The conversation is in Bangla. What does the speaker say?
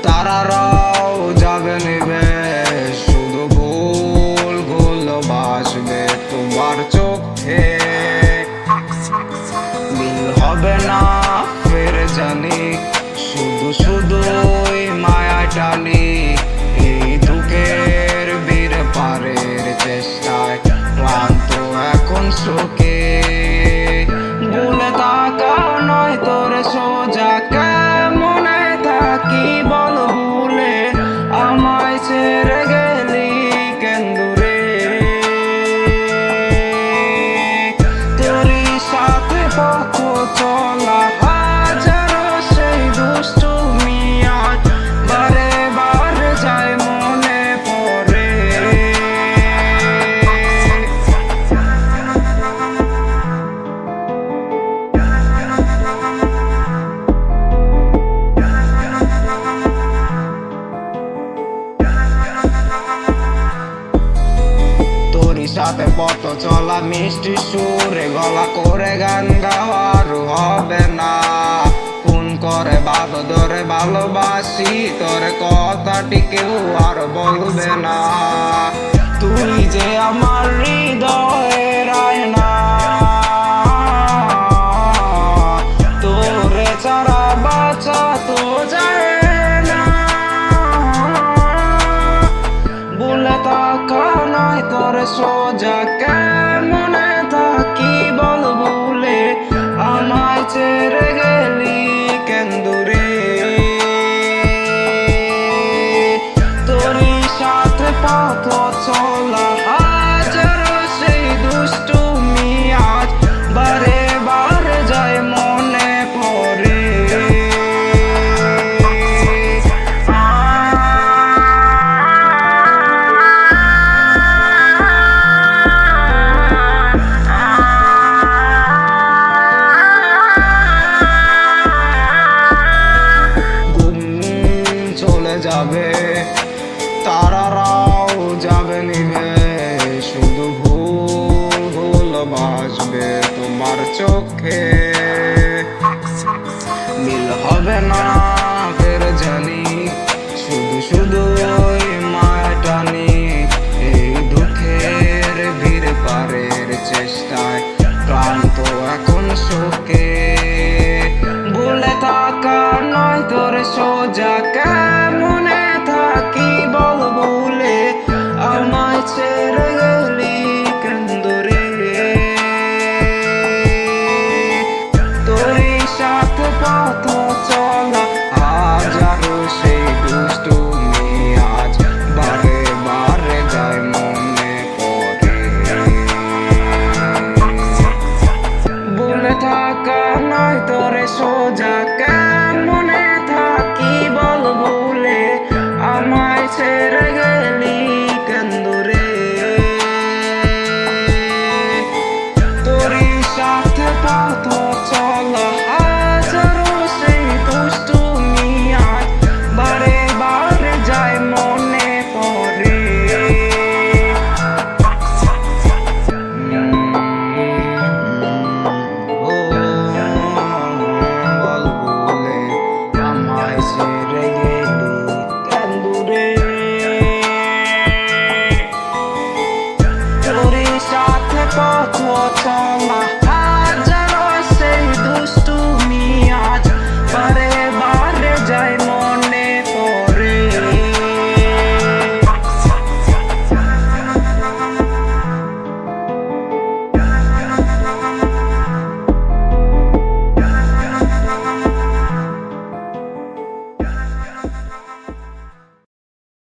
তারারাও যাবে নিবে, শুধু গোল গোল ভাসবে তোমার চোখে। মিল হবে না ফের জানি, শুধু শুধুই মায়া টানি। এই দুঃখের বীর পারের চেষ্টায় ক্লান্ত এখন শোকে। ভুলে থাকা নয় তোর সোজা, কেমনে থাকি বল ভুলে, আমায় ছেড়ে গেলি কেন দূরে। তোরই সাথে পথ চলা হাজারো সেই দুষ্টুমি আজ বারে বারে যায় মনে পড়ে। তোরই সাথে পথ চলা মিষ্টি সুরে গলা করে গান গাওয়ার হবে না। ফোন করে ভালো ধরে ভালোবাসি তোরে, কথাটি কেউ আর বলবে না। তুই যে আমার হৃদয়ের আয়না, তোরে ছাড়া বাঁচা তো যায় না। ভুলে থাকা নয় তোর সোজা, কেমনে থাকি বল ভুলে, আমায় ছেড়ে গেলি কেন দূরে। তোরই সাথে পথ চলা হাজারো সেই দুষ্টুমি আজ বারে বারে যায় মনে পড়ে। চলে যাবে তারারাও যাবে নিবে, শুধু ভুল ভুল ভাসবে তোমার চোখে। মিল হবে না ফের জানি, শুধু শুধু ওই মায়া টানি। এই দুঃখের ভিড় পারের চেষ্টায় ক্লান্ত এখন শোকে। ভুলে থাকা নয় তোর সোজা, কেমনে থাকি বল ভুলে, আমায় ছেড়ে গেলি কেন দূরে। তোরই সাথে পথ চলা হাজারো সেই দুষ্টুমি আজ বারে বারে যায় মনে পড়ে। ভুলে থাকা নয় তোর সোজা, কেমনে থাকি বল ভুলে, আমায় ছেড়ে গেলি কেন দূরে। তোরই সাথে পথ চলা হাজারো সেই দুষ্টুমি আজ বারে বারে যায় মনে পড়ে। বল ভুলে, আমায় ছেড়ে গেলি কেন দূরে। তোরই সাথে পথ চলা